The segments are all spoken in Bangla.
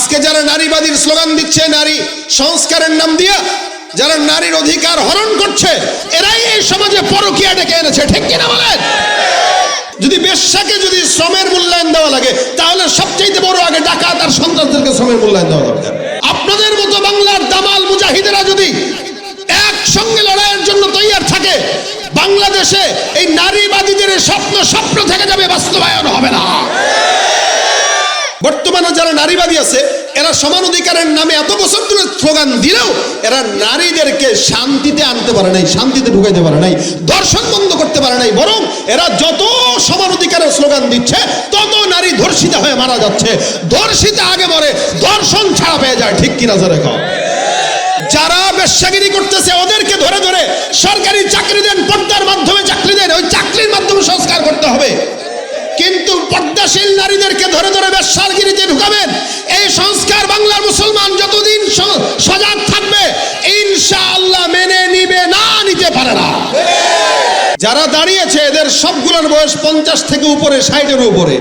আজকে যারা নারীবাদীর স্লোগান দিচ্ছে, নারী সংস্কারের নাম দিয়া যারা নারীর অধিকার হরণ করছে, এরাই এই সমাজে পরকীয়া ডেকে এনেছে। ঠিক কিনা বলেন? যদি বেশ্যাকে যদি শ্রমের মূল্যায়ন দেওয়া লাগে, তাহলে সবচেয়ে বড় আগে ডাকাত আর সন্ত্রাসদেরকে শ্রমের মূল্যায়ন দেওয়া দরকার। আপনাদের মতো বাংলার দামাল মুজাহিদেরা যদি একসঙ্গে লড়াইয়ের জন্য তৈয়ার থাকে, বাংলাদেশে এই নারীবাদীদের স্বপ্ন থেকে যাবে, বাস্তবায়ন হবে না। বর্তমানে যারা নারীবাদী আছে, এরা সমান অধিকারের নামে এত বছর ধরে স্লোগান দিলেও এরা নারীদেরকে শান্তিতে আনতে পারে নাই, শান্তিতে ঢুকাইতে পারে নাই, দর্শন বন্ধ করতে পারে নাই। বরং এরা যত সমান অধিকারের স্লোগান দিচ্ছে, তত নারী ধর্ষিতা হয়ে মারা যাচ্ছে। ধর্ষিতা আগে মরে, দর্শন ছাড়া পেয়ে যায়। ঠিক কিনা জোরে কও? যারা বেশ্যাগিরি করতেছে ওদেরকে ধরে ধরে সরকারি চাকরি দেন, পর্দার মাধ্যমে চাকরি দেন, ওই চাকরির মাধ্যমে সংস্কার করতে হবে। কিন্তু পর্দাশীল নারীদেরকে ধরে ধরে বেশ্যাগিরিতে ঢুকাবেন, এই সংস্কার বাংলার মুসলমান যতদিন সজাগ থাকবে ইনশাআল্লাহ মেনে নিবে না, নিতে পারে না। যারা দাঁড়িয়েছে এদের সবগুলোর বয়স 50 থেকে উপরে, 60-এর উপরে।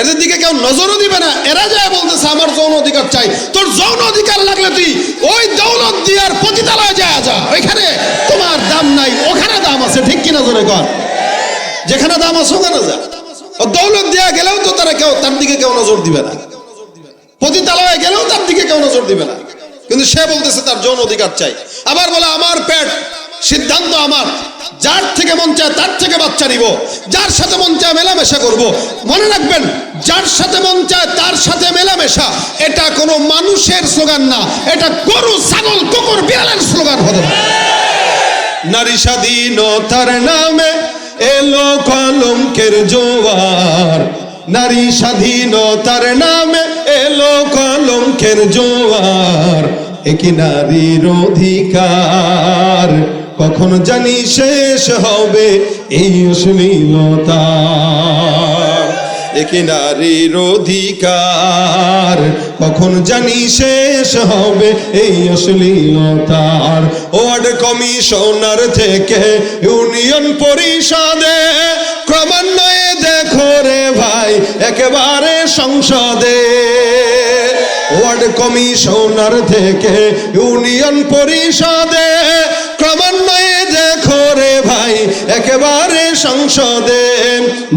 এদের দিকে কেউ নজরও দিবে না। এরা যায় বলতেছে আমার যৌন অধিকার চাই। তোর যৌন অধিকার লাগলে তুই ওই দৌলত দিয়ার পতিতালয়ে যায় যা, ওইখানে তোমার দাম নাই, ওখানে দাম আছে। ঠিক কিনা জোরে কর? যেখানে দাম আছে ওখানে যা। দৌলত দেয়া গেলেও তো তার দিকে কেউ নজর দিবে না, পতিতালয়ে গেলেও তার দিকে কেউ নজর দিবে না। কিন্তু সে বলতেছে তার যৌন অধিকার চাই। আবার বলে আমার পেট, সিদ্ধান্ত আমার, যার থেকে মন চায় তার থেকে বাচ্চা নিব, যার সাথে মন চায় মেলামেশা করব। মনে রাখবেন, যার সাথে মন চায় তার সাথে মেলামেশা, এটা কোনো মানুষের স্লোগান না, এটা গরু, ছাগল, কুকুর, বিড়ালের স্লোগান হতে পারে। নারী স্বাধীনতার নামে এলো কলঙ্কের জোয়ার, নারী স্বাধীনতার নামে এলো কলঙ্কের জোয়ার। একই নারীর অধিকার কখন জানি শেষ হবে এই অশ্লীলতা। একই নারীর অধিকার কখন জানি শেষ হবে এই অশ্লীলতার। ওয়ার্ড কমিশনার থেকে ইউনিয়ন পরিষদে, ক্রমান্বয়ে দেখো রে ভাই একেবারে সংসদে। ওয়ার্ড কমিশনার থেকে ইউনিয়ন পরিষদে, ক্রমান্বয়ে দেখো রে ভাই একেবারে সংসদে।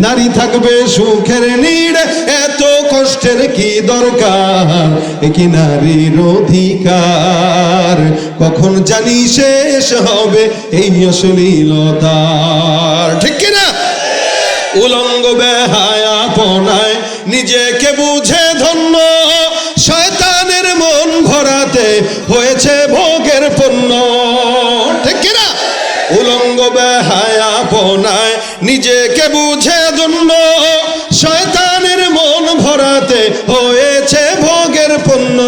নারী থাকবে সুখের নীড়ে, এত কষ্টের কি দরকার। কি নারীর অধিকার কখন জানি শেষ হবে এই অশ্লীলতার। ঠিক কিনা? উলঙ্গ বেহায়াপনায় নিজেকে বুঝে ধন্য, শয়তানের মন ভরাতে হয়েছে ভোগের পণ্য। ঠিক কিনা? উলঙ্গ বেহায়াপনায় নিজেকে বুঝে ধন্য, শয়তানের মন ভরাতে হয়েছে ভোগের পণ্য।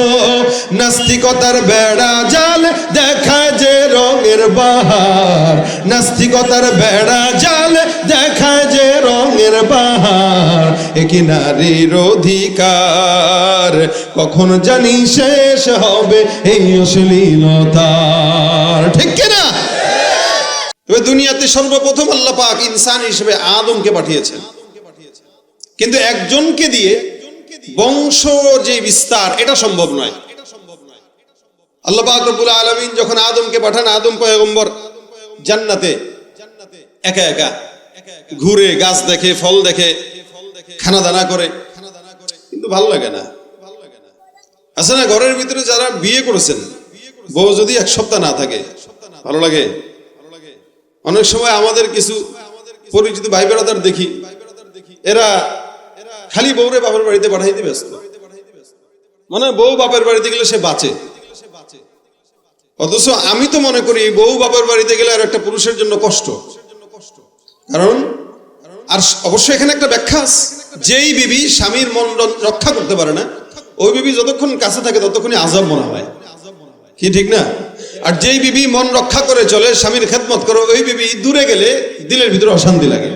নাস্তিকতার বেড়া জাল দেখায় যে রঙের বাহার, নাস্তিকতার বেড়া জাল দেখায় যে রঙের বাহার। একই নারীর অধিকার কখন জানি শেষ হবে এই অশ্লীলতার। ঠিক কিনা? দুনিয়াতে সর্বপ্রথম আল্লাহ পাক ইনসান হিসেবে আদমকে পাঠিয়েছেন, কিন্তু একজনকে দিয়ে বংশ যে বিস্তার এটা সম্ভব নয়। আল্লাহ পাক রব্বুল আলামিন যখন আদমকে পাঠান, আদম পয়গম্বর জান্নাতে একা একা ঘুরে, গাছ দেখে, ফল দেখে, খানা দানা করে, কিন্তু ভালো লাগে না। আছে না ঘরের ভিতরে যারা বিয়ে করেছেন, বউ যদি এক সপ্তাহ না থাকে ভালো লাগে? অনেক সময় আমাদের কিছু পরিচিত ভাই বেড়াদার দেখি, এরা খালি বউরে বাপের বাড়িতে পাঠাইতে ব্যস্ত। মানে বউ বাপের বাড়িতে গেলে সে বাঁচে, অথচ আমি তো মনে করি বউ বাপের বাড়িতে গেলে আর একটা পুরুষের জন্য কষ্ট। কারণ আর অবশ্যই এখানে একটা ব্যাখ্যা আছে, যেই বিবি স্বামীর মন রক্ষা করতে পারে না, ওই বিবি যতক্ষণ কাছে থাকে ততক্ষণই আযাব মনে হয়। কি ঠিক না? আর যেই বিবি মন রক্ষা করে চলে, স্বামীর খেদমত করে, ওই বিবি দূরে গেলে দিলের ভিতরে অশান্তি লাগে।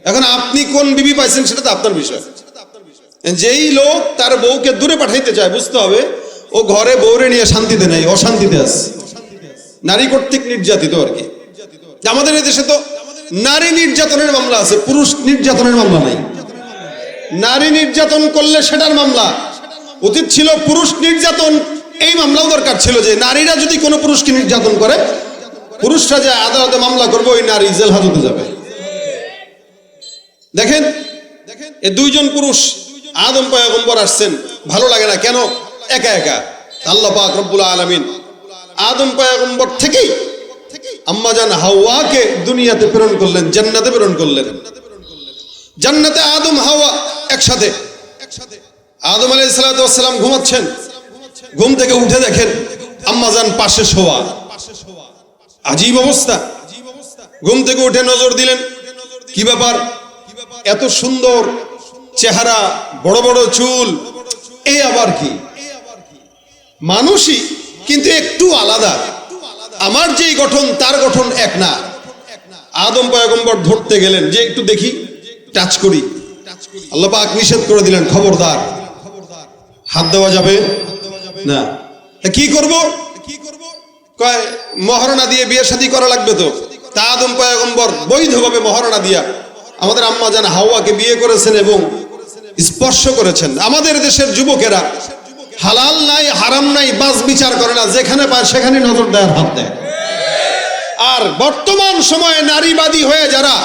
এখন আপনি কোন বিবি পাইছেন সেটা তো আপনার বিষয়। যেই লোক তার বউকে দূরে পাঠাইতে চায়, বুঝতে হবে ও ঘরে বউরে নিয়ে শান্তিতে নেই, অশান্তিতে আছে, নারী কর্তৃক নির্যাতিত আর কি। আমাদের এই দেশে তো নারী নির্যাতনের মামলা আছে, পুরুষ নির্যাতনের মামলা নাই। নারী নির্যাতন করলে সেটার মামলা, উচিত ছিল পুরুষ নির্যাতন, এই মামলাও দরকার ছিল যে নারীরা যদি কোনো পুরুষকে নির্যাতন করে, পুরুষরা যে আদালতে মামলা করবে, ওই নারী জেল হাজতে যাবে। দেখেন এই দুইজন পুরুষ আদম পয়গম্বর আসছেন, ভালো লাগে না কেন? একা একা আল্লাহ পাক রব্বুল আলামিন আদম পয়গম্বর থেকেই আম্মাজান হাওয়াকে দুনিয়াতে প্রেরণ করলেন, জান্নাতে প্রেরণ করলেন। জান্নাতে আদম হাওয়া একসাথে। আদম আলাইহিস সালাতু ওয়াস সালাম ঘুমাচ্ছেন, ঘুম থেকে উঠে দেখেন আম্মাজান পাশে শোয়া। আজীব অবস্থা। ঘুম থেকে উঠে নজর দিলেন, কি ব্যাপার, এত সুন্দর চেহারা, বড় বড় চুল, এই আবার কি? মানুষই কিন্তু একটু আলাদা, আমার যেই গঠন তার গঠন এক না। আদম পয়গম্বর ধরতে গেলেন যে একটু দেখি, টাচ করি। আল্লাহ পাক নিষেধ করে দিলেন, খবরদার, হাত দেওয়া যাবে না। কি করব? কয় মহারণা দিয়ে বিয়ে শাদী করা লাগবে। তো তা আদম পয়গম্বর বৈধভাবে মহারণা দিয়া আমাদের আম্মা জান হাওয়াকে বিয়ে করেছেন এবং স্পর্শ করেছেন। আমাদের দেশের যুবকেরা হালাল নাই হারাম নাই বাস বিচার করে না, যেখানে পায় সেখানে নজর দেয়, হাত দেয়। আর বর্তমান সময়ে নারীবাদী হয়ে যারা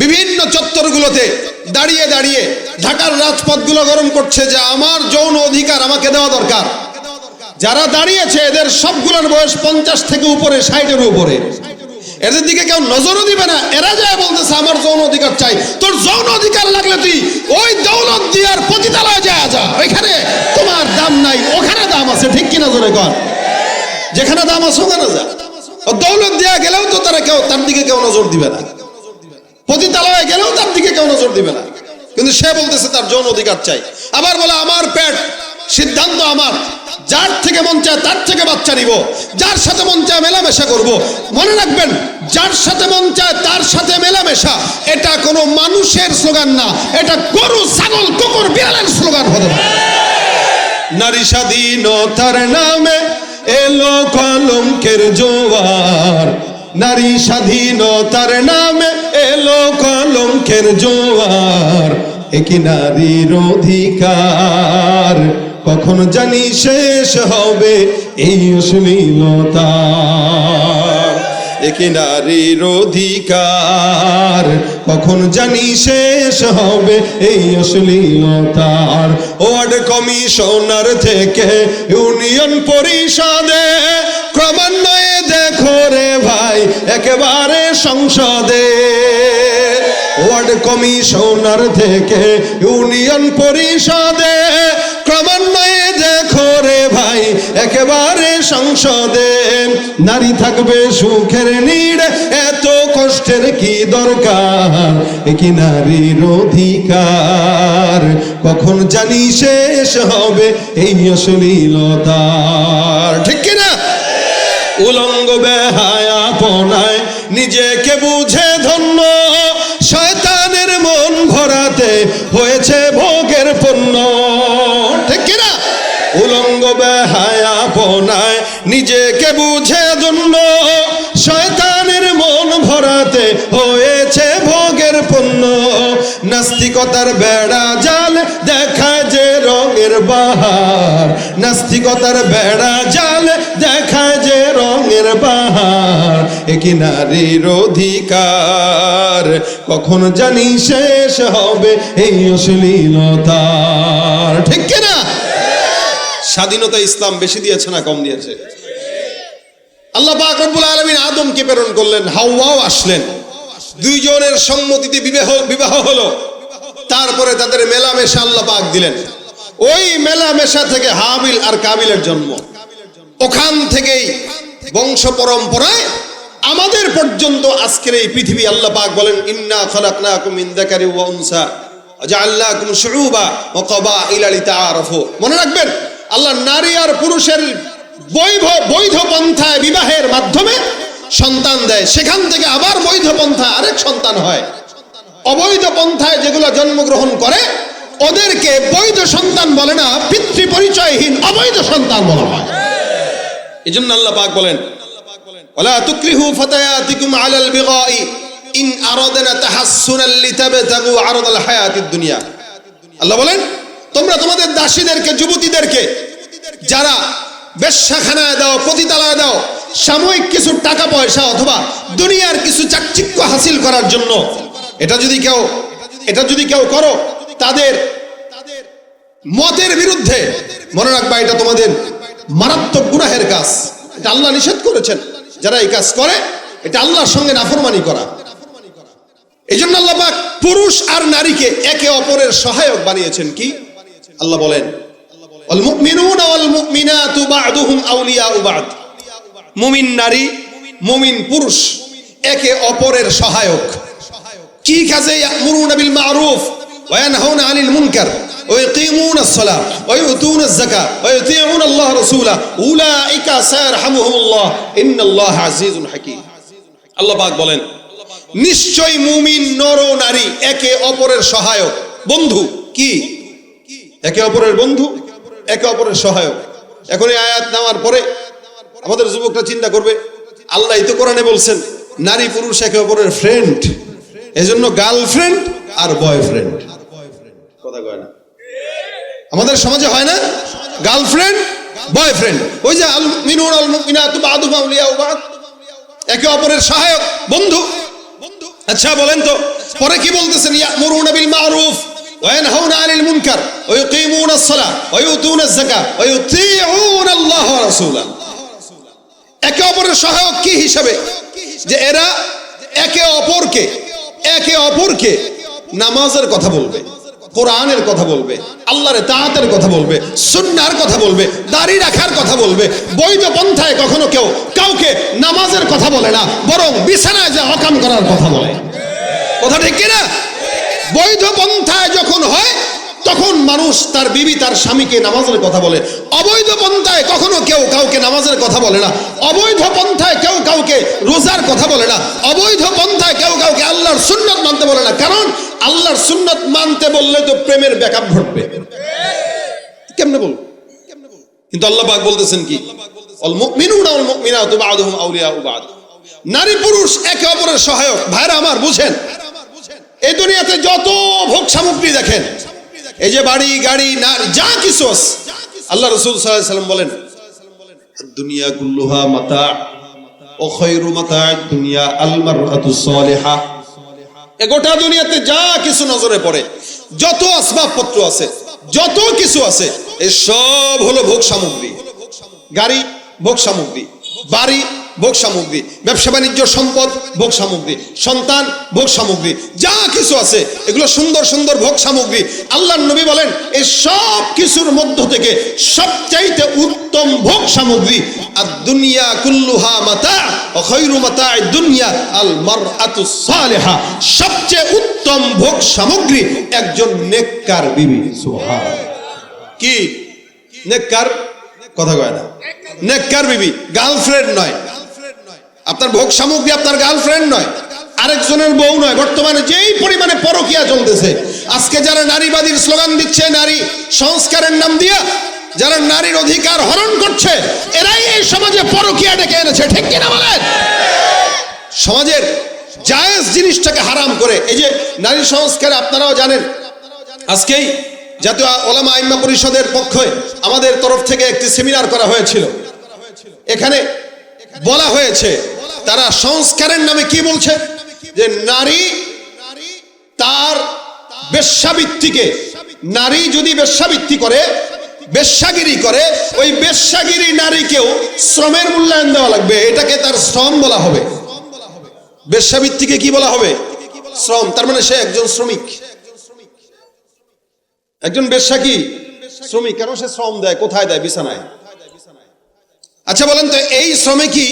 বিভিন্ন চত্বরগুলোতে দাঁড়িয়ে দাঁড়িয়ে ঢাকার রাজপথগুলো গরম করছে যে আমার যৌন অধিকার আমাকে দেওয়া দরকার, যারা দাঁড়িয়েছে এদের সবগুলোর বয়স 50 থেকে উপরে, 60-এর উপরে। এদের দিকে কেউ নজরও দিবে না। এরা যায় বলতেছে আমার যৌন অধিকার চাই। তোর যৌন অধিকার লাগলে তুই ওই দৌলত দিয়ার পতিতালয়ে যায় যা, ওইখানে তোমার দাম নাই, ওখানে দাম আছে। ঠিক কিনা জোরে কর? যেখানে দাম আছে ওখানে যা। ও দৌলত দেয়া গেলেও তো তার দিকে কেউ নজর দিবে না, পতিতালয়ে গেলেও তার দিকে কেউ নজর দিবে না। কিন্তু সে বলতেছে তার যৌন অধিকার চাই। আবার বলে আমার পেট, সিদ্ধান্ত আমার, যার থেকে মন চায় তার থেকে বাচ্চা নিব, যার সাথে মন চায় মেলামেশা করব। মনে রাখবেন, যার সাথে মন চায় তার সাথে মেলামেশা, এটা কোনো মানুষের স্লোগান না, এটা গরু, ছাগল, কুকুর, বিড়ালের স্লোগান হতে পারে। নারী স্বাধীনতার নামে এলো কলঙ্কের জোয়ার, নারী স্বাধীনতার নামে এলো কলঙ্কের জোয়ার। একই নারীর অধিকার কখন জানি শেষ হবে এই অশ্লীলতা। একই নারীর অধিকার কখন জানি শেষ হবে এই অশ্লীলতার। ওয়ার্ড কমিশনার থেকে ইউনিয়ন পরিষদে, ক্রমান্বয়ে দেখো রে ভাই একেবারে সংসদে। ওয়ার্ড কমিশনার থেকে ইউনিয়ন পরিষদে, ক্রমান্বয়ে দেখো রে ভাই একেবারে সংসদে। নারী থাকবে সুখের নিড়ে, এত কষ্টের কি দরকার? কি নারীর অধিকার কখন জানি শেষ হবে এই অশ্লীলতার। ঠিক কিনা? উলঙ্গ বেহায়াপনায় নিজেকে বুঝে ধন্য, শয়তানের মন ভরাতে হয়েছে ভোগের পণ্য। ঠিক কিনা? উলঙ্গ বেহায়াপনায় নিজেকে বুঝে ধন্য, শয়তানের মন ভরাতে হয়েছে ভোগের পণ্য। নাস্তিকতার বেড়া জাল দেখায় যে রঙের বাহার, নাস্তিকতার বেড়া জাল দেখায় যে রঙের বাহার। একই নারীর অধিকার কখন জানি শেষ হবে এই অশ্লীলতার। ঠিক কিনা? স্বাধীনতা ইসলাম বেশি দিয়েছে না কম দিয়েছে? আল্লাহ পাক রব্বুল আলামিন আদমকে প্রেরণ করলেন, হাওয়াও আসলেন, দুইজনের সম্মতিতে বিবাহ হলো। তারপরে তাদের মেলামেশা আল্লাহ পাক দিলেন। ওই মেলামেশা থেকে হাবিল আর কাবিলের জন্ম। ওখান থেকেই বংশ পরম্পরায় আমাদের পর্যন্ত আজকের এই পৃথিবী। আল্লাহ পাক বলেন, ইন্না খালাকনাকুম মিন যাকারি ওয়া উনসা ওয়াজআলনাকুম শুউবা ওয়া ক্বাবাইলা লিতাআরাফু। মনে রাখবেন, আল্লাহ নারী আর পুরুষের বৈধ পন্থায় বিবাহের মাধ্যমে সন্তান দেয়, সেখান থেকে আবার বৈধ পন্থা আরেক সন্তান হয়। অবৈধ পন্থায় যেগুলো জন্মগ্রহণ করে ওদেরকে বৈধ সন্তান বলে না, পিতৃ পরিচয়হীন অবৈধ সন্তান বলা হয়। এজন্য আল্লাহ পাক বলেন, ওয়ালা তুকরিহু ফাতায়াতিকুম আলাল বিগাই ইন আরাদনা তাহাসসুনাল লিতাবতাগু আরাদাল হায়াতিদ দুনিয়া। আল্লাহ বলেন, তোমরা তোমাদের দাসীদেরকে, যুবতীদেরকে যারা বেশ্যাখানায় দাও, পতিতালয়ে দাও, সাময়িক কিছু টাকা পয়সা অথবা দুনিয়ার কিছু চাকচিক্য হাসিল করার জন্য, এটা যদি কেউ করো তাদের মতের বিরুদ্ধে, মনে রাখবা এটা তোমাদের মারাত্মক গুনাহের কাজ। এটা আল্লাহ নিষেধ করেছেন। যারা এই কাজ করে এটা আল্লাহর সঙ্গে নাফরমানি করা। এই জন্য আল্লাহ পাক পুরুষ আর নারীকে একে অপরের সহায়ক বানিয়েছেন। কি আল্লাহ বলেন, আল মুমিনুনা ওয়াল মুমিনাতু বা'দুহুম আউলিয়াউ বা'দ। মুমিন নারী, মুমিন পুরুষ একে অপরের সহায়ক। কি কাজে? ইয়ামুরুনা বিল মা'রুফ ওয়া ইয়ানহাউনা আনিল মুনকার ওয়া ইয়াকিমুনাস সালাহ ওয়া ইউতুনাজ যাকাত ওয়া ইউতিউনা আল্লাহ রাসূলা উলাইকা সায়ারহামুহুমুল্লাহ ইন্নাল্লাহা আজিজুন হাকীম। আল্লাহ পাক বলেন, নিশ্চয় মুমিন নর ও নারী একে অপরের সহায়ক, বন্ধু। কি? একে অপরের বন্ধু, একে অপরের সহায়ক। এখন এই আয়াত নেওয়ার পরে আমাদের যুবকরা চিন্তা করবে, আল্লাহ তো কোরআনে বলছেন নারী পুরুষ একে অপরের ফ্রেন্ড, এজন্য গার্লফ্রেন্ড আর বয়ফ্রেন্ড। কথা কয় না? আমাদের সমাজে হয় না গার্লফ্রেন্ড বয়ফ্রেন্ড? ওই যে আল মুমিনুনা ওয়াল মুমিনাতু বা'দুহুম আউলিয়াউ বা'দ, একে অপরের সহায়ক, বন্ধু। আচ্ছা বলেন তো পরে কি বলতেছেন? ইয়ামুরুনা বিল মা'রুফ ওয়া ইয়ানহাউনা আনিল মুনকার ওয়া ইউকিমুনাস সালাহ ওয়া ইউতুনাজ যাকাত ওয়া ইউতিউনা আল্লাহ ওয়া রাসূলা। একে অপরের সহায়ক কি হিসাবে? যে এরা একে অপরকে নামাজের কথা বলবে, কোরআনের কথা বলবে, আল্লাহর তাআতের কথা বলবে, সুন্নাহর কথা বলবে, দাড়ি রাখার কথা বলবে। বৈধ পন্থায় কখনো কেউ কাউকে নামাজের কথা বলে না, বরং বিছানায় যে হকাম করার কথা বলে। কথা ঠিক কিনা? বৈধ পন্থায় যখন হয় তখন মানুষ তার বিবি তার স্বামীকে নামাজের কথা বলে। অবৈধ পন্থায় কখনো কেউ কাউকে নামাজের কথা বলে না। অবৈধ পন্থায় কেউ কাউকে রোজার কথা বলে না। অবৈধ পন্থায় কেউ কাউকে আল্লাহর সুন্নাত মানতে বলে না। কারণ আল্লাহর সুন্নাত মানতে বললে তো প্রেমের ব্যাকআপ ঘটবে। কেমনে বল? কিন্তু আল্লাহ পাক বলতেছেন কি? আল মুমিনুনা ওয়াল মুমিনাতু বা'দুহুম আউলিয়াউ বা'দ। নারী পুরুষ একে অপরের সহায়ক। ভাইরা আমার বুঝেন, এই দুনিয়াতে যত ভোগ সামগ্রী দেখেন, এই যে বাড়ি গাড়ি নারী যা কিছু আছে, আল্লাহ রাসূল সাল্লাল্লাহু আলাইহি সাল্লাম বলেন, দুনিয়া কুল্লুহা মাতা ও খায়রু মাতা'আদ দুনিয়া আল মারআতুস সালিহা। এই গোটা দুনিয়াতে যা কিছু নজরে পড়ে, যত আসবাবপত্র আছে, যত কিছু আছে, এই সব হলো ভোগ সামগ্রী। গাড়ি ভোগ সামগ্রী, বাড়ি ভোগ সামগ্রী, ব্যবসা বাণিজ্য সম্পদ ভোগ সামগ্রী, সন্তান ভোগ সামগ্রী, যা কিছু আছে এগুলো সুন্দর সুন্দর ভোগ সামগ্রী। আল্লাহর নবী বলেন এই সব কিছুর মধ্য থেকে সবচাইতে উত্তম ভোগ সামগ্রী আর দুনিয়া কুল্লুহা মাতা ওয়া খায়রু মাতা'আদ দুনিয়া আল মারআতুস সালিহা। সবচেয়ে উত্তম ভোগ সামগ্রী একজন নেককার বিবি। সুবহানাল্লাহ। কি নেককার? কথা কয় না। নেককার বিবি, গার্লফ্রেন্ড নয়। আপনার ভোগ সামগ্রী আপনার গার্লফ্রেন্ড নয়, আরেকজনের বউ নয়। বর্তমানে যেই পরিমাণে পরকীয়া চলতেছে, আজকে যারা নারীবাদীর স্লোগান দিচ্ছে, নারী সংস্কারের নাম দিয়া যারা নারীর অধিকার হরণ করছে, এরাই এই সমাজে পরকীয়া ডেকে এনেছে। ঠিক কিনা বলেন? সমাজের জায়েজ জিনিসটাকে হারাম করে। এই যে নারী সংস্কারে আপনারাও জানেন, আজকেই জাতীয় ওলামা আইম্মা পরিষদের পক্ষে আমাদের তরফ থেকে একটি সেমিনার করা হয়েছিল। এখানে বলা হয়েছে তারা সংস্কারের নামে কি বলছে, যে নারী তার বেশ্যাবৃত্তিকে, নারী যদি বেশ্যাবৃত্তি করে, বেশ্যাগিরি করে, ওই বেশ্যাগিরি নারীকেও শ্রমের মূল্যায়ন দেওয়া লাগবে। এটাকে তার শ্রম বলা হবে। বেশ্যাবৃত্তিকে কি বলা হবে? শ্রম। তার মানে সে একজন শ্রমিক। একজন বেশ্যা কি শ্রমিক? কেন সে শ্রম দেয়? কোথায় দেয়? বিছানায়। আচ্ছা বলেন তো, এই শ্রমে কি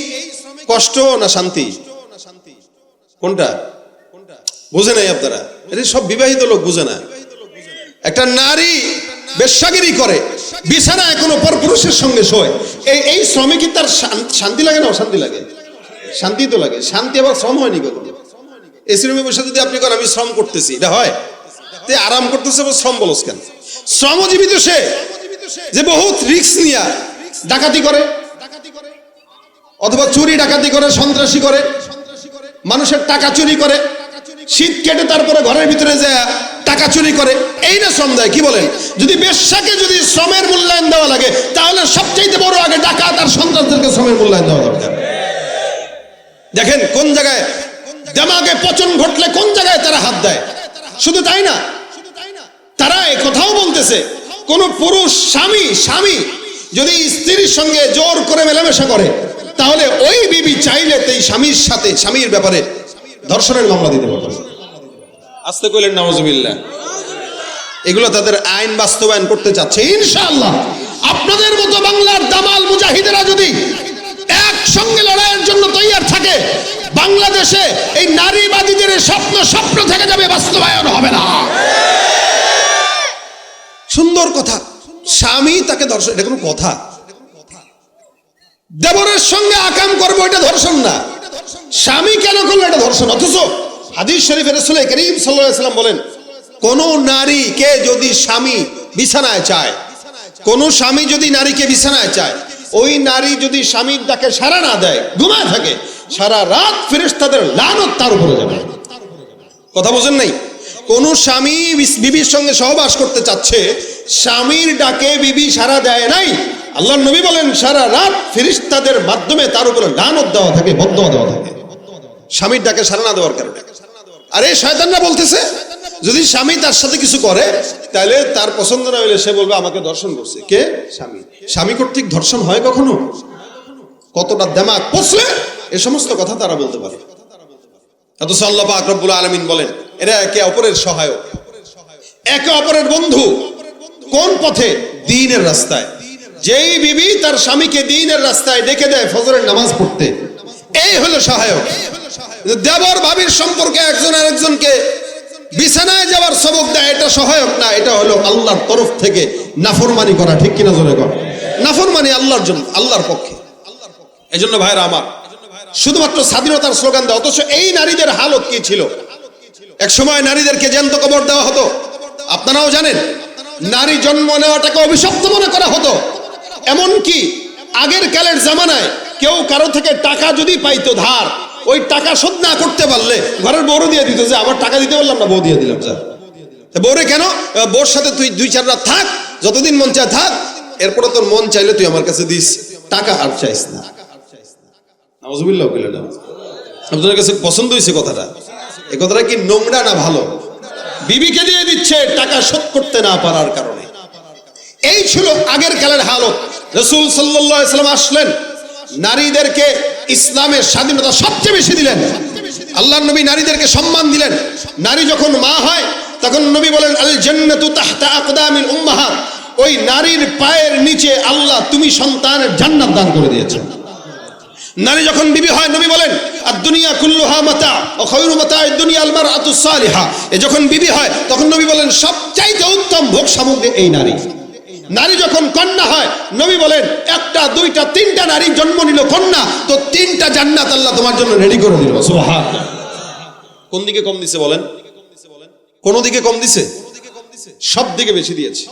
কষ্ট না শান্তি? কোনটা বুঝে নাই আপনারা? এটা সব বিবাহিত লোক বুঝে না। একটা নারী বেশ্যাগিরি করে, বিছানায় কোনো পরপুরুষের সঙ্গে শোয়, এই শ্রমে কি তার শান্তি লাগে না অশান্তি লাগে? শান্তি তো লাগে। শান্তি আবার শ্রম হয়নি কত? এই শ্রমে বসে যদি আপনি করেন আমি শ্রম করতেছি, এটা হয়? তে আরাম করতেছে, শ্রম বলস কেন? শ্রমজীবিত সে যে বহুত রিস্ক নিয়া ডাকাতি করে, অথবা চুরি ডাকাতি করে, সন্ত্রাসী করে, মানুষের টাকা চুরি করে, শীত কেটে তারপরে ঘরের ভিতরে যায় টাকা চুরি করে, এই না শ্রম দেয়? কি বলেন? যদি বেশ্যাকে যদি শ্রমের মূল্যায়ন দেওয়া লাগে, তাহলে সবচেয়ে বড় আগে ডাকাত আর সন্ত্রাসদেরকে শ্রমের মূল্যায়ন দেওয়া দরকার। দেখেন কোন জায়গায় দেমাগে পচন ঘটলে কোন জায়গায় তারা হাত দেয়। শুধু তাই না, তারা এই কথাও বলতেছে, কোন পুরুষ স্বামী যদি স্ত্রীর সঙ্গে জোর করে মেলামেশা করে, তাহলে ওই বিবি চাইলে এই স্বামীর সাথে স্বামীর ব্যাপারে ধর্ষণের মামলা দিতে পারবে। আস্তে কইলেন নাউজুবিল্লাহ। এগুলো তাদের আইন বাস্তবায়ন করতে চাচ্ছে ইনশাআল্লাহ। আপনাদের মতো বাংলার দামাল মুজাহিদেরা যদি একসঙ্গে লড়াইয়ের জন্য তৈয়ার থাকে, বাংলাদেশে এই নারীবাদীদের স্বপ্ন থেকে যাবে, বাস্তবায়ন হবে না। সুন্দর কথা, স্বামী তাকে ধর্ষণ, এটা কোনো কথা? দেবরের সঙ্গে আকাম করবো, এটা ধর্ষণ না। স্বামী কেন করলো, এটা ধর্ষণ। অথচ হাদিস শরীফে রাসূল করিম সাল্লাল্লাহু আলাইহি ওয়াসাল্লাম বলেন, কোন নারীকে যদি স্বামী বিছানায় চায়, কোন স্বামী যদি নারীকে বিছানায় চায়, ওই নারী যদি স্বামীর ডাকে সাড়া না দেয়, ঘুমায় থাকে, সারা রাত ফেরেশতাদের লানত তার উপরে যাবে। কথা বোঝেন নাই? কোন স্বামী বিবির সঙ্গে সহবাস করতে চাচ্ছে, স্বামীর ডাকে বিবি সাড়া দেয় নাই, আল্লাহর নবী বলেন সারা রাত ফেরেশতাদের মাধ্যমে তার উপরে লানত দেওয়া থাকে, বদদুয়া দেওয়া থাকে, স্বামীর ডাকে সাড়া না দেওয়ার কারণে। আরে শয়তানরা বলতেছে, যদি স্বামী তার সাথে কিছু করে, তাহলে তার পছন্দ না হলে সে বলবে আমাকে ধর্ষণ করছে। কে? স্বামী। স্বামী কর্তৃক ধর্ষণ হয় কখনো? কতটা দেমাগ পচলে এ সমস্ত কথা তারা বলতে পারে। অথচ আল্লাহ পাক রব্বুল আলামিন বলেন, এরা একে অপরের সহায়ক, একে অপরের বন্ধু। কোন পথে? দ্বীনের রাস্তায়। যেই বিবি তার স্বামীকে দ্বীনের রাস্তায় ডেকে দেয় ফজরের নামাজ পড়তে, এই হলো সহায়ক। দেবর ভাবির সম্পর্কে একজন আরেকজনকে বিছানায় যাওয়ার সবক দেয়, এটা সহায়ক না, এটা হলো আল্লাহর তরফ থেকে নাফরমানি করা। ঠিক কিনা জোরে কর? নাফরমানি আল্লাহর জন্য, আল্লাহর পক্ষে। এজন্য ভাইরা আমার, শুধুমাত্র স্বাধীনতার স্লোগান দেয়। অথচ এই নারীদের হালত কি ছিল? এক সময় নারীদেরকে জ্যান্ত কবর দেওয়া হতো। আপনারাও জানেন, নারী জন্ম নেওয়াটাকে অভিশপ্ত মনে করা হতো। এমনকি আগের কালের জামানায় কেউ কারো থেকে টাকা যদি পাইতো ধার, ওই টাকা শোধ না করতে পারলে ঘরের বউরে দিয়ে দিত, যে আমার টাকা দিতে পারলাম না, বউ দিয়ে দিলাম। যা বউরে কেন? বউর সাথে তুই 2-4 রাত থাক, যতদিন মন চায় থাক, এরপরে তোর মন চাইলে তুই আমার কাছে দিস, টাকা আর চাইস না। নাউজুবিল্লাহ। আপনাদের কাছে পছন্দ হয়েছে কথাটা? এই কথাটা কি নোংরা না ভালো? বিবিকে দিয়ে দিচ্ছে টাকা শোধ করতে না পারার কারণে। এই ছিল আগের কালের হালত। রাসূল সাল্লাল্লাহু আলাইহি ওয়াসাল্লাম আসলেন, নারীদেরকে ইসলামের স্বাধীনতা সবচেয়ে বেশি দিলেন। আল্লাহর নবী নারীদেরকে সম্মান দিলেন। নারী যখন মা হয়, তখন নবী বলেন, আল জান্নাতু তাহতা আকদামিল উম্মাহাত, ওই নারীর পায়ের নিচে আল্লাহ তুমি সন্তানের জান্নাত দান করে দিয়েছেন। নারী যখন বিবি হয়, নবী বলেন, আদ-দুনিয়া কুল্লুহা মাতা ওয়া খায়রু মাতা'আদ দুনিয়া আল মারআতুস সালিহা। এ যখন বিবি হয়, তখন নবী বলেন সবচাইতে উত্তম ভোগ সামগ্রী এই নারী। নারী যখন কন্যা হয়, নবী বলেন 1টা 2টা 3টা নারী জন্ম নিল কন্যা, তো 3টা জান্নাত আল্লাহ তোমার জন্য রেডি করে দিল। সুবহানাল্লাহ। কোন দিকে কম দিছে বলেন? কোন দিকে কম দিছে? সব দিকে বেশি দিয়েছে।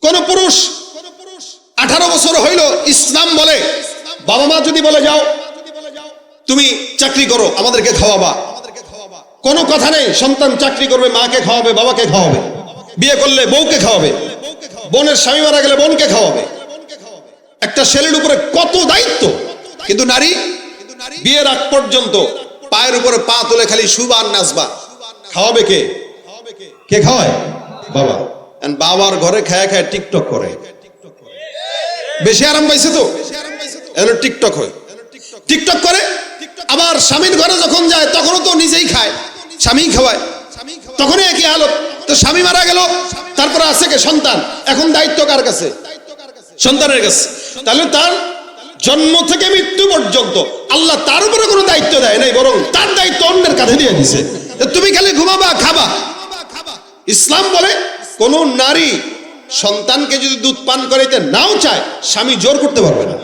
কোন পুরুষ 18 বছর হইল, ইসলাম বলে, বাবা মা যদি বলে যাও তুমি চাকরি করো, আমাদেরকে খাওয়াবা, কোনো কথা নেই। সন্তান চাকরি করবে, মাকে খাওয়াবে, বাবাকে খাওয়াবে, বিয়ে করলে বউকে খাওয়াবে, বোনের স্বামী মারা গেলে বোনকে খাওয়াবে। একটা ছেলের উপরে কত দায়িত্ব। কিন্তু নারী বিয়ের আগ পর্যন্ত পায়ের উপরে পা তুলে খালি শুবা আর নাচবা। খাওয়াবে কে? কে খাওয়ায়? বাবা। বাবার ঘরে খায় খায় টিকটক করে, বেশি আরাম পাইছে তো টিকটক হয়, টিকটক করে। আবার স্বামীর ঘরে যখন যায়, তখনও তো নিজেই খায়, স্বামী খাওয়ায়, তখনই একই হালত। তো স্বামী মারা গেল, তারপরে আছে কে? সন্তান। এখন দায়িত্ব কার কাছে? সন্তানের কাছে। তাহলে তার জন্ম থেকে মৃত্যু পর্যন্ত আল্লাহ তার উপরে কোনো দায়িত্ব দেয় নাই, বরং তার দায়িত্ব অন্যের কাঁধে দিয়ে দিছে। তুমি খালি ঘুমাবা, খাবা। ইসলাম বলে, কোন নারী সন্তানকে যদি দুধ পান করাইতে নাও চায়, স্বামী জোর করতে পারবে না।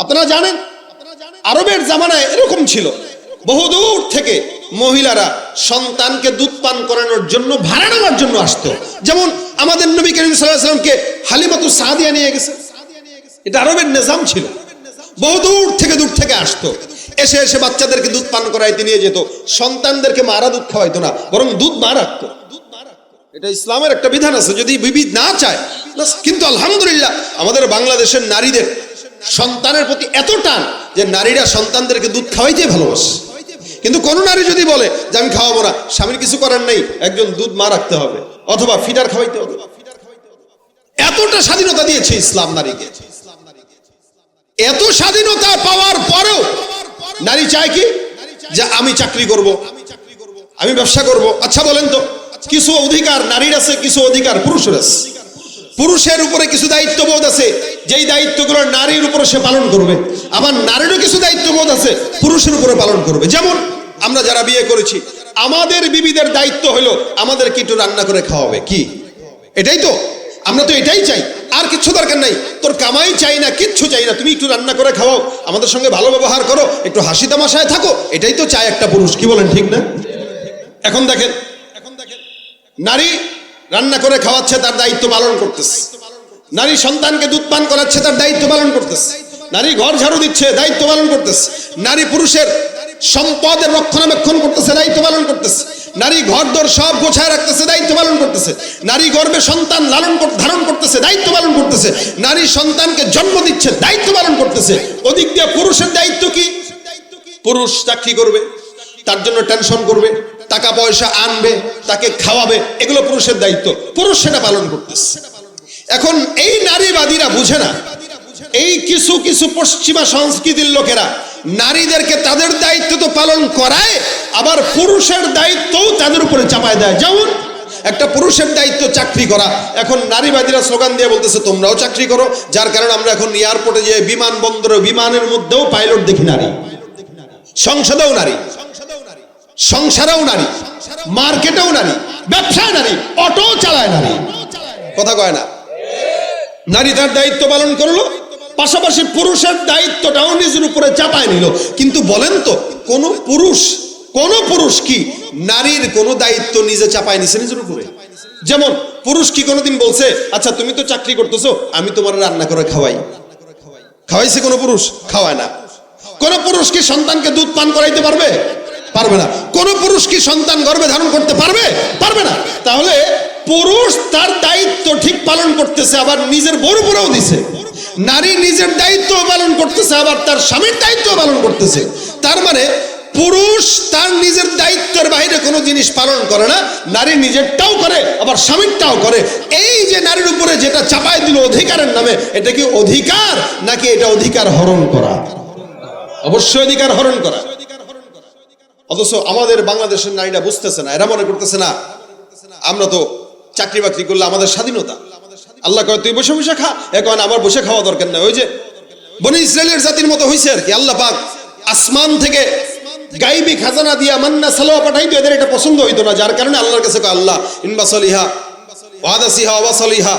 আপনারা জানেন, আরবের জামানায় এরকম ছিল, বহুদূর থেকে মহিলারা সন্তানকে দুধ পান করানোর জন্য ভাড়া নেওয়ার জন্য আসতো। যেমন আমাদের নবী করিম সাল্লাল্লাহু আলাইহি ওয়াসাল্লামকে হালিমাতু সাদিয়া নিয়ে গেছে, এটা আরবের নিজাম ছিল। বহুদূর থেকে আসতো। এসে এসে বাচ্চাদেরকে দুধ পান করাইতে নিয়ে যেত, সন্তানদেরকে মারা দুধ খাওয়াইতো না, বরং দুধ মা রাখতো। এটা ইসলামের একটা বিধান আছে, যদি বিবি না চায়। কিন্তু আলহামদুলিল্লাহ আমাদের বাংলাদেশের নারীদের সন্তানের প্রতি এত টান যে নারীরা সন্তানদেরকে দুধ খাওয়াইতে ভালোবাসে। কিন্তু কোন নারী যদি বলে যে আমি খাওয়াবো না, স্বামীর কিছু করার নেই, একজন দুধ মা রাখতে হবে অথবা ফিডার খাওয়াইতে হবে। এতটা স্বাধীনতা দিয়েছে ইসলাম নারীকে। এত স্বাধীনতা পাওয়ার পরেও নারী চায় কি, যে আমি চাকরি করব, আমি ব্যবসা করব। আচ্ছা বলেন তো, কিছু অধিকার নারীর আছে, কিছু অধিকার পুরুষের আছে। পুরুষের উপরে কিছু দায়িত্ববোধ আছে, যেই দায়িত্বগুলো নারীর উপরে সে পালন করবে। আবার নারীরও কিছু দায়িত্ববোধ আছে, পুরুষের উপরে পালন করবে। যেমন আমরা যারা বিয়ে করেছি, আমাদের বিবিদের দায়িত্ব হলো আমাদেরকে একটু রান্না করে খাওয়াবে। কি এটাই তো? আমরা তো এটাই চাই, আর কিচ্ছু দরকার নাই। তোর কামাই চাই না, কিচ্ছু চাই না, তুমি একটু রান্না করে খাওয়াও, আমাদের সঙ্গে ভালো ব্যবহার করো, একটু হাসি তামাশায় থাকো। এটাই তো চায় একটা পুরুষ। কি বলেন, ঠিক না? এখন দেখেন, নারী রান্না করে খাওয়াচ্ছে, তার দায়িত্ব পালন করতেছে। নারী সন্তানকে দুধ পান করাচ্ছে, তার দায়িত্ব পালন করতেছে। নারী ঘর ঝাড়ু দিচ্ছে, দায়িত্ব পালন করতেছে। নারী পুরুষের সম্পদের রক্ষণাবেক্ষণ করতেছে, দায়িত্ব পালন করতেছে। নারী ঘর দর সব গোছায় রাখতেছে, দায়িত্ব পালন করতেছে। নারী গর্ভে সন্তান ধারণ করতেছে, দায়িত্ব পালন করতেছে। নারী সন্তানকে জন্ম দিচ্ছে, দায়িত্ব পালন করতেছে। ওদিক দিয়ে পুরুষের দায়িত্ব কি? পুরুষ চাকরি করবে, তার জন্য টেনশন করবে, টাকা পয়সা আনবে, তাকে খাওয়াবে, এগুলো পুরুষের দায়িত্ব। পুরুষ সেটা পালন করতেছে। এখন এই নারীবাদীরা বুঝে না, এই কিছু কিছু পশ্চিমা সংস্কৃতির লোকেরা নারীদেরকে তাদের দায়িত্ব তো পালন করায়, আবার পুরুষের দায়িত্বও তাদের উপরে চাপায় দেয়। যেমন একটা পুরুষের দায়িত্ব চাকরি করা, এখন নারীবাদীরা স্লোগান দিয়ে বলতেছে তোমরাও চাকরি করো, যার কারণে আমরা এখন এয়ারপোর্টে যে বিমানবন্দরে বিমানের মধ্যেও পাইলট দেখি নারী, সংসদেও নারী, সংসারেও নারী, মার্কেটেও নারী, ব্যবসায় নারী, অটো চালায় নারী। কথা কয় না? নারী তার দায়িত্ব পালন করলো, পাশাপাশি পুরুষের দায়িত্বটাও নিজের উপরে চাপায় নিল। কিন্তু বলেন তো, কোন পুরুষ কি নারীর কোন দায়িত্ব নিজে চাপায় নিছে নিজের উপরে? যেমন পুরুষ কি কোনোদিন বলছে আচ্ছা তুমি তো চাকরি করতেছো, আমি তোমার রান্না করে খাওয়াইছে কোন পুরুষ? খাওয়ায় না। কোন পুরুষ কি সন্তানকে দুধ পান করাইতে পারবে? পারবে না। কোন পুরুষ কি সন্তান গর্ভে ধারণ করতে পারবে? পারবে না। তাহলে পুরুষ তার দায়িত্ব ঠিক পালন করতেছে, আবার নিজের বউর উপরেও দিছে। নারী নিজের দায়িত্ব পালন করতেছে, আবার তার স্বামীর দায়িত্ব পালন করতেছে। তার মানে পুরুষ তার নিজের দায়িত্বের বাইরে কোনো জিনিস পালন করে না, নারী নিজেরটাও করে, আবার স্বামীরটাও করে। এই যে নারীর উপরে যেটা চাপায় দিল অধিকারের নামে, এটা কি অধিকার নাকি এটা অধিকার হরণ করা? অবশ্যই অধিকার হরণ করা। অথচ আমাদের বাংলাদেশের নারীরা বুঝতেছে না, এরা মনে করতেছে না আমরা তো চাকরি বাকরি করলে আমাদের স্বাধীনতা। আল্লাহ কয় তুই বসে বসে খা, এখন আমার বসে খাওয়া দরকার নাই। ওই যে বনি ইসরায়েলের জাতির মতো হয়েছে আর কি। আল্লাহ পাক আসমান থেকে গাইবি খাজানা দিয়া মান্না সালোয়া পাঠাইতো, এদের এটা পছন্দ হইতো না, যার কারণে আল্লাহর কাছে কয় আল্লাহ ইনবাসলিহা ওয়াদাসিহা ওয়াসালিহা,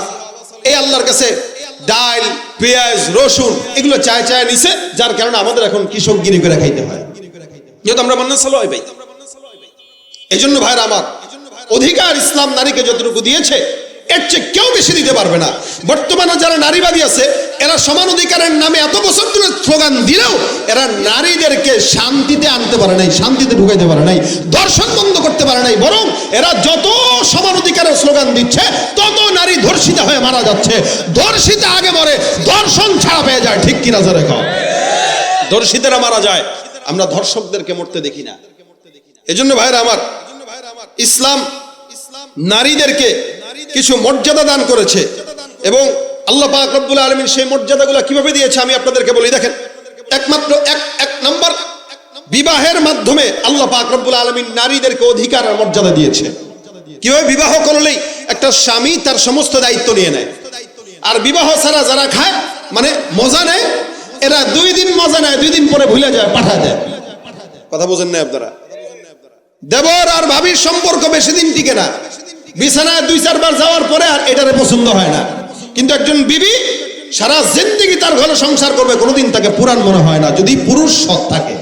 এই আল্লাহর কাছে ডাল, পেঁয়াজ, রসুন এগুলো চায় চায় নিছে, যার কারণে আমাদের এখন কৃষকগিরি করে খাইতে হয়, যেহেতু আমরা মান্না সালোয়া পাই। এই জন্য ভাইরা আমার, অধিকার ইসলাম নারীকে যতটুকু দিয়েছে এর চেয়ে কেউ বেশি দিতে পারবে না। বর্তমানে যারা নারীবাদী আছে, এরা সমান অধিকারের নামে এত বছর ধরে স্লোগান দিলেও এরা নারীদেরকে শান্তিতে আনতে পারে নাই, শান্তিতে ঢুকাইতে পারে নাই, দর্শন বন্ধ করতে পারে নাই। বরং এরা যত সমান অধিকারের স্লোগান দিচ্ছে, তত নারী ধর্ষিতা হয়ে মারা যাচ্ছে। ধর্ষিতা আগে মরে, দর্শন ছাড়া পেয়ে যায়। ঠিক কিনা জোরে কও? ধর্ষিতারা মারা যায়, আমরা ধর্ষকদেরকে মরতে দেখি না। এজন্য ভাইরা আমার, ইসলাম নারীদেরকে কিছু মর্যাদা দান করেছে, এবং আল্লাহ পাক রব্বুল আলামিন সেই মর্যাদাগুলো কিভাবে দিয়েছে আমি আপনাদেরকে বলি। দেখেন, একমাত্র এক নম্বর, বিবাহের মাধ্যমে আল্লাহ পাক রব্বুল আলামিন নারীদেরকে অধিকার আর মর্যাদা দিয়েছে। কিভাবে? বিবাহ করলেই একটা স্বামী তার সমস্ত দায়িত্ব নিয়ে নেয়, আর বিবাহ ছাড়া যারা খায় মানে মজা নেয়, এরা 2 দিন মজা নেয়, 2 দিন পরে ভুলে যায়, পাঠা দেয়। কথা বোঝেন না আপনারা? দেবর আর ভাবির সম্পর্ক বেশি দিন টিকে না, বিছানায় 2-4 বার যাওয়ার পরে আর এটারে পছন্দ হয় না। কিন্তু একজন বিবি সারা জিন্দেগি তার ঘরে সংসার করবে, কোনোদিন তাকে পুরান মনে হয় না, যদি পুরুষ সৎ থাকে।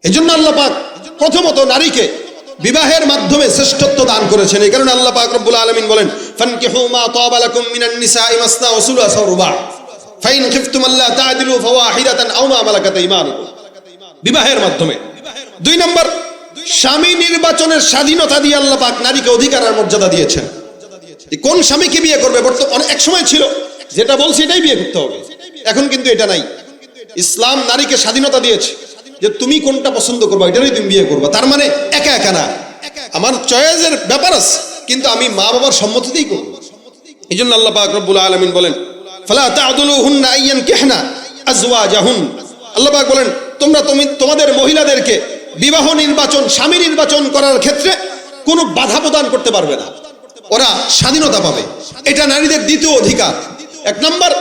এজন্য আল্লাহ পাক প্রথমত নারীকে বিবাহের মাধ্যমে শ্রেষ্ঠত্ব দান করেছেন। এই কারণে আল্লাহ পাক রব্বুল আলামিন বলেন, ফানকিহু মা তাবা লাকুম মিনান নিসাই মাসনা ওয়া সুলাসা ওয়া রুবা ফাইন খিফতুম আল্লা তা'দিলু ফাওয়াহিদাতান আও মা মালাকাত ঈমানুকুম। বিবাহের মাধ্যমে। 2 নম্বর, স্বামী নির্বাচনের স্বাধীনতা দিয়ে আল্লাহ পাক নারীকে অধিকার আর মর্যাদা দিয়েছেন। কোন স্বামীকে বিয়ে করবে, বর্তমানে এক সময় ছিল যেটা বলছি এটাই বিয়ে করতে হবে, এখন কিন্তু এটা নাই। ইসলাম নারীকে স্বাধীনতা দিয়েছে যে তুমি কোনটা পছন্দ করবে এটাই তুমি বিয়ে করবে। তার মানে একা একা না, আমার চয়েসের ব্যাপার আছে, কিন্তু আমি মা বাবার সম্মতিতেই করব। এই জন্য আল্লাহ পাক রব্বুল আলামিন বলেন ফালা তা'দুলুহুন্না আইয়ানকিহনা আজওয়াজাহুন। আল্লাহ পাক বলেন তোমাদের মহিলাদেরকে বিবাহ নির্বাচন, স্বামী নির্বাচন করার ক্ষেত্রে কোনো বাধা প্রদান করতে পারবে না, ওরা স্বাধীনতা পাবে। এটা নারীদের দ্বিতীয় অধিকার। 1 নম্বর,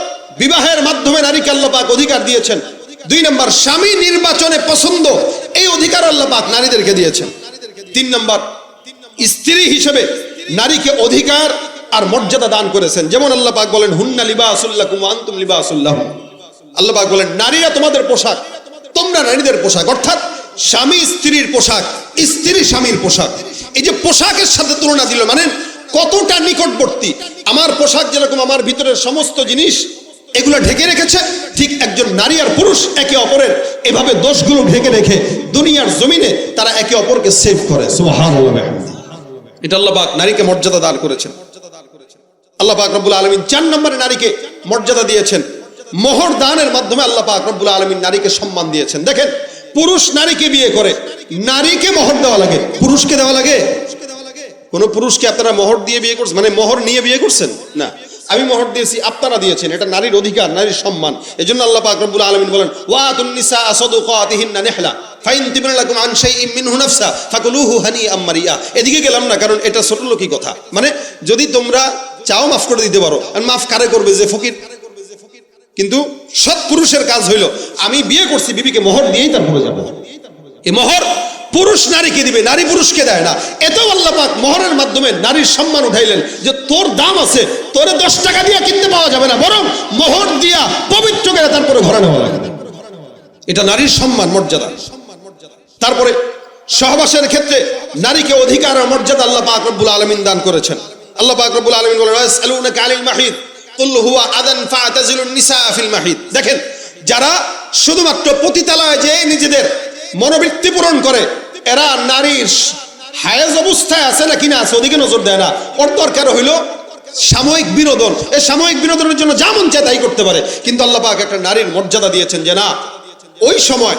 বিবাহের মাধ্যমে নারীকে আল্লাহ পাক অধিকার দিয়েছেন। 2 নম্বর, স্বামী নির্বাচনে পছন্দ, এই অধিকার আল্লাহ পাক নারীদেরকে দিয়েছেন। 3 নম্বর, স্ত্রী হিসেবে নারীকে অধিকার আর মর্যাদা দান করেছেন। যেমন আল্লাহ পাক বলেন হুন্না লিবাসুল লাকুম ওয়া আনতুম লিবাসুল লাহুম। আল্লাহ পাক বলেন নারীরা তোমাদের পোশাক, তোমরা নারীদের পোশাক, অর্থাৎ স্বামী স্ত্রীর পোশাক, স্ত্রী স্বামীর পোশাক। এই যে পোশাকের সাথে তুলনা দিল, মানে কতটা নিকটবর্তী। আমার পোশাক যেরকম আমার ভিতরের সমস্ত জিনিস এগুলো ঢেকে রেখেছে, ঠিক একজন নারী আর পুরুষ একে অপরের এভাবে দোষগুলো ঢেকে রেখে দুনিয়ার জমিনে তারা একে অপরকে সেভ করে। সুবহানাল্লাহ। এটা আল্লাহ পাক নারীকে মর্যাদা দান করেছেন। আল্লাহ পাক রব্বুল আলামিন 4 নম্বরে নারীকে মর্যাদা দিয়েছেন, মোহর দানের মাধ্যমে আল্লাহ পাক রব্বুল আলামিন নারীকে সম্মান দিয়েছেন। দেখেন, পুরুষ নারীকে বিয়ে করে, নারীকে মোহর দেওয়া লাগে, পুরুষকে দেওয়া লাগে? কোন পুরুষকে আপনারা মোহর দিয়ে বিয়ে করছেন, মানে মোহর নিয়ে বিয়ে করছেন? না, আমি মোহর দিয়েছি, আপনারা দিয়েছেন। এটা নারীর অধিকার, নারীর সম্মান। এজন্য আল্লাহ পাক রব্বুল আলামিন বলেন ওয়াতুন নিসা সাদুকাতিহিন্না নিহলা ফাইন তিবনা লাকুম আন শাইইন মিনহু নাফসা ফাকুলুহু হানিআম মারিয়া। এদিকে গেলাম না, কারণ এটা ছোট লোকি কথা। মানে যদি তোমরা চাও মাফ করে দিতে পারো, আর মাফ কারে করবে? যে ফকির। কিন্তু সৎ পুরুষের কাজ হইল আমি বিয়ে করছি, বিবিকে মোহর দিয়েই তারপরে যাবো। এই মোহর পুরুষ নারীকে দিবে, নারী পুরুষকে দেয় না। এতেও আল্লাহ পাক মোহরের মাধ্যমে নারীর সম্মান উঠাইলেন যে তোর দাম আছে, তোরে 10 টাকা দিয়ে কিনতে পাওয়া যাবে না, বরং মোহর দিয়া পবিত্র করে তারপরে ঘরে নেওয়া লাগবে। এটা নারীর সম্মান, মর্যাদা। তারপরে সহবাসের ক্ষেত্রে নারীকে অধিকার আর মর্যাদা আল্লাহ পাক রব্বুল আলামিন দান করেছেন। আল্লাহ পাক রব্বুল আলামিন বলেন ইয়াসআলুনাকা আনিল মাহিদ কুল হুয়া আযান ফা'তাজিলুন নিসা ফিল মাহিদ। দেখেন, যারা শুধুমাত্র পতিতালয়ে যে নিজেদের মনোবৃত্তি পূরণ করে, এরা নারীর হায়েজ অবস্থায় আছে না কিনা আছে ওদিকে নজর দেয় না। ওর দরকার হইল সাময়িক বিনোদন, এই সাময়িক বিনোদনের জন্য যা মন চায় তাই করতে পারে। কিন্তু আল্লাহ পাক একটা নারীর মর্যাদা দিয়েছেন যে না, ওই সময়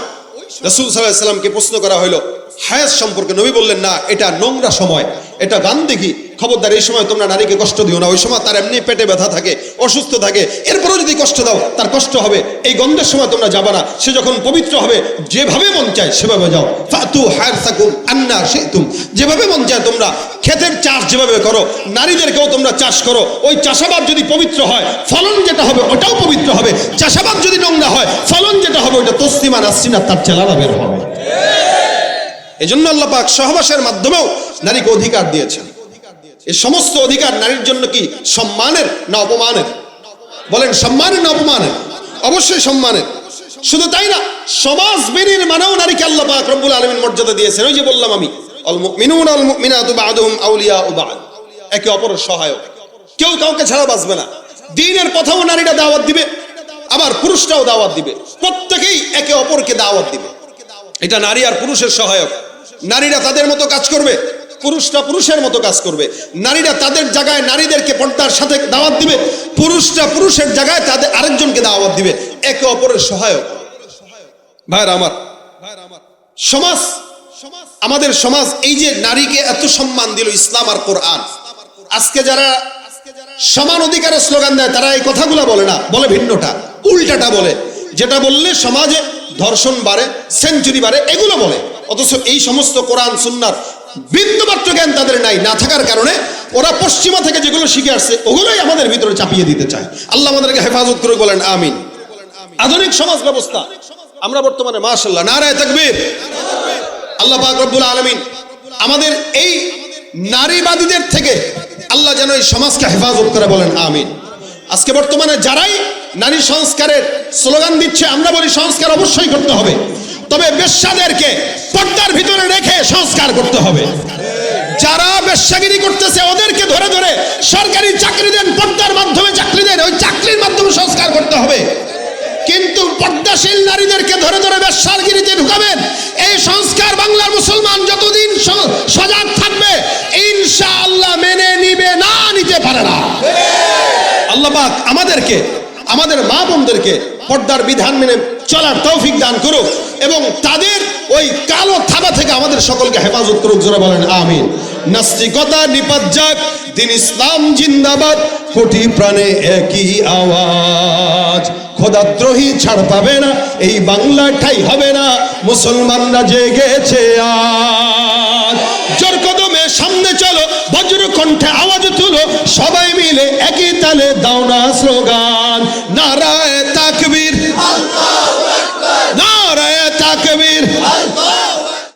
রাসূল সাল্লাল্লাহু আলাইহি ওয়াসাল্লামকে প্রশ্ন করা হলো হায়েজ সম্পর্কে, নবী বললেন না, এটা নোংরা সময়, এটা গান্দেগী, খবরদার এই সময় তোমরা নারীকে কষ্ট দিও না। ওই সময় তার এমনি পেটে ব্যথা থাকে, অসুস্থ থাকে, এরপরও যদি কষ্ট দাও তার কষ্ট হবে। এই গন্ধের সময় তোমরা যাবা না, সে যখন পবিত্র হবে যেভাবে মন চায় সেভাবে যাও। ফাতু হারসাকুম আন্না শিতুম, যেভাবে মন চায় তোমরা ক্ষেতের চাষ যেভাবে করো, নারীদেরকেও তোমরা চাষ করো। ওই চাষাবাদ যদি পবিত্র হয়, ফলন যেটা হবে ওটাও পবিত্র হবে। চাষাবাদ যদি নোংরা হয়, ফলন যেটা হবে ওটা তসলিমা নাসরিনা তার চেলারা বের হবে। এজন্য আল্লাহ পাক সহবাসের মাধ্যমেও নারীকে অধিকার দিয়েছেন। এই সমস্ত অধিকার নারীর জন্য কি সম্মানের না অপমানের? বলেন, সম্মানের না অপমানের? অবশ্যই সম্মানের। শুধু তাই না, সমাজ বিনির্মাণেও নারীকে আল্লাহ পাক রব্বুল আলামিন মর্যাদা দিয়েছেন। ওই যে বললাম আমি, আল মুমিনুনা ওয়াল মুমিনাতু বা'দুহুম আউলিয়াউ বা'দ, একে অপরের সহায়ক, কেউ কাউকে ছাড়া বাঁচবে না। দ্বীনের পথেও নারীরা দাওয়াত দিবে, আবার পুরুষরাও দাওয়াত দিবে, প্রত্যেকেই একে অপরকে দাওয়াত দিবে। এটা নারী আর পুরুষের সহায়ক। নারীরা তাদের মতো কাজ করবে, পুরুষরা পুরুষের মতো কাজ করবে। নারীরা তাদের জায়গায় নারীদেরকে পর্দার সাথে দাওয়াত দিবে, পুরুষরা পুরুষের জায়গায় তাদের আরেকজনকে দাওয়াত দিবে, একে অপরের সহায়ক। ভাইরা আমার, সমাজ, আমাদের সমাজ এই যে নারীকে এত সম্মান দিল ইসলাম আর কোরআন, আজকে যারা সমান অধিকারের স্লোগান দেয় তারা এই কথাগুলো বলে না, বলে ভিন্নটা, উল্টাটা বলে। যেটা বললে সমাজে ধর্ষণ বাড়ে, সেঞ্চুরি বাড়ে, এগুলো বলে। অথচ এই সমস্ত কোরআন সুন্নাহর বিন্দুমাত্র জ্ঞান তাদের নাই, না থাকার কারণে ওরা পশ্চিমা থেকে যেগুলো শিখে আসছে ওগুলোই আমাদের ভিতরে চাপিয়ে দিতে চায়। আল্লাহ আমাদেরকে হেফাজত করে, বলেন আমিন। আধুনিক সমাজ ব্যবস্থা আমরা বর্তমানে মাশাআল্লাহ, নারায়ে তাকবীর। আল্লাহ পাক রব্বুল আলামিন আমাদের এই নারীবাদীদের থেকে আল্লাহ যেন এই সমাজকে হেফাজত করে, বলেন আমিন। আজকে বর্তমানে যারাই নারী সংস্কারের স্লোগান দিচ্ছে, আমরা বলি সংস্কার অবশ্যই করতে হবে, তবে বেশ্যাদেরকে পর্দার ভিতরে রেখে সংস্কার করতে হবে। যারা বেশ্যাগিরি করতেছে ওদেরকে ধরে ধরে সরকারি চাকরি দেন, পর্দার মাধ্যমে চাকরি দেন, ওই চাকরির মাধ্যমে সংস্কার করতে হবে। কিন্তু পর্দাশীল নারীদেরকে ধরে ধরে বেশ্যাগিরিতে ঢুকাবেন, আল্লাহ পাক আমাদেরকে, আমাদের মা বোনদেরকে পর্দার বিধান মেনে চলার তৌফিক দান করুক এবং তাদের ওই কালো থাবা থেকে আমাদের সকলকে হেফাজত করুক। জোরে বলেন আমিন। নাস্তিকতা নিপাত যাক, দিন ইসলাম জিন্দাবাদ, কোটি প্রাণে একই আওয়াজ। খোদাদ্রোহী ছাড় পাবে না, এই বাংলা ঠাই হবে না, মুসলমানরা জেগেছে আজ। জোর কদমে সামনে চলো, বজ্র কণ্ঠে আওয়াজ তুলো, সবাই মিলে একই তালে দাও না স্লোগান, নারা